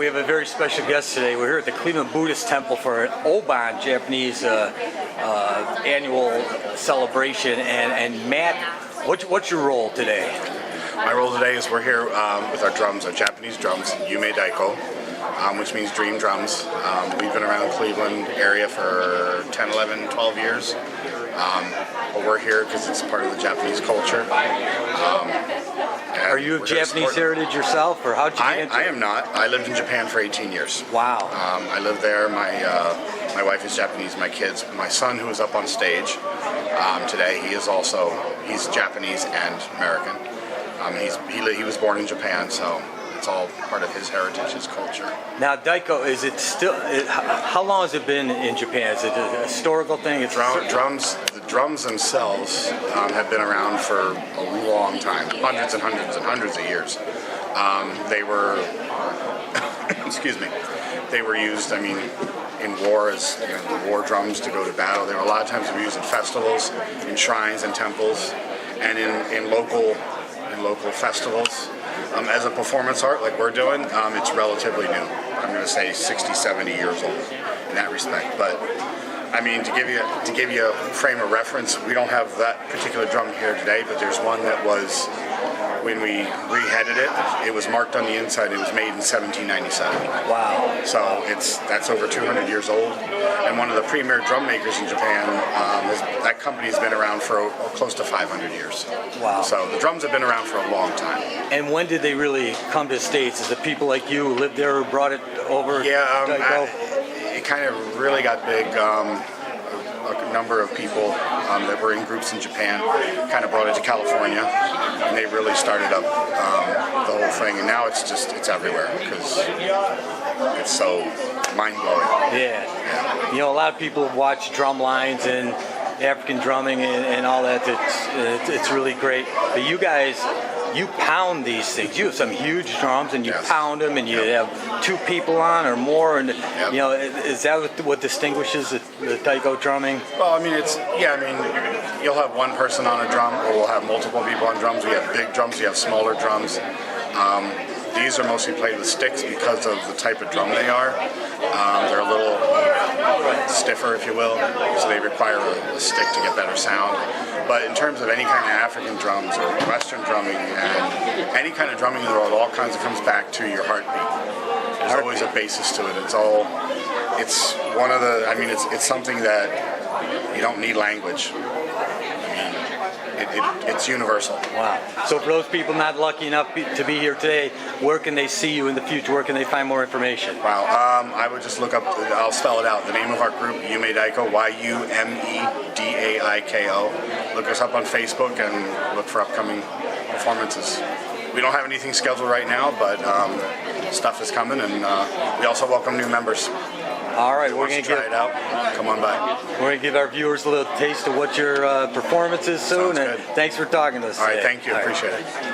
we have a very special guest today. We're here at the Cleveland Buddhist Temple for an Oban Japanese annual celebration. And Matt, what's your role today? My role today is we're here with our drums, our Japanese drums, Yume Daiko, which means dream drums. We've been around the Cleveland area for 10, 11, 12 years. But we're here because it's part of the Japanese culture. Are you of Japanese heritage yourself, or how'd you get into it? I am not. I lived in Japan for 18 years. Wow. I lived there. My wife is Japanese. My kids. My son, who is up on stage today, he's Japanese and American. He was born in Japan, so it's all part of his heritage, his culture. Now, Daiko, is it still? How long has it been in Japan? Is it a historical thing? The drums themselves have been around for a long time, hundreds and hundreds and hundreds of years. They were, excuse me, they were used. I mean, in war as the war drums to go to battle. They were a lot of times used in festivals, in shrines and temples, and in local festivals. As a performance art like we're doing, it's relatively new. I'm going to say 60, 70 years old in that respect. But I mean, to give you a frame of reference, we don't have that particular drum here today, but there's one that was, when we reheaded it, it was marked on the inside. It was made in 1797. Wow. So that's over 200 years old. And one of the premier drum makers in Japan, that company has been around for close to 500 years. Wow. So the drums have been around for a long time. And when did they really come to the States? Is it people like you who lived there who brought it over? Yeah, it kind of really got big. A number of people that were in groups in Japan kind of brought it to California, and they really started up the whole thing. And now it's everywhere because it's so mind-blowing. Yeah. You know, a lot of people watch drum lines and African drumming and all that. It's really great. But you guys, you pound these things. You have some huge drums, and you pound them, and you have two people on or more. And you know, is that what distinguishes the Daiko drumming? Well, I mean, you'll have one person on a drum, or we'll have multiple people on drums. We have big drums, we have smaller drums. These are mostly played with sticks because of the type of drum they are. They're a little stiffer, if you will, so they require a stick to get better sound. But in terms of any kind of African drums or Western drumming and any kind of drumming in the world, all kinds of comes back to your heartbeat. There's always a basis to it. It's something that you don't need language. It's universal. Wow. So for those people not lucky enough to be here today, where can they see you in the future? Where can they find more information? Wow. I would just look up, I'll spell it out, the name of our group, Yume Daiko, Yumedaiko. Look us up on Facebook and look for upcoming performances. We don't have anything scheduled right now, but stuff is coming, and we also welcome new members. All right, we're going to try it out. Come on by. We're going to give our viewers a little taste of what your performance is soon. Sounds good. And thanks for talking to us. All right, today. thank you. Appreciate it.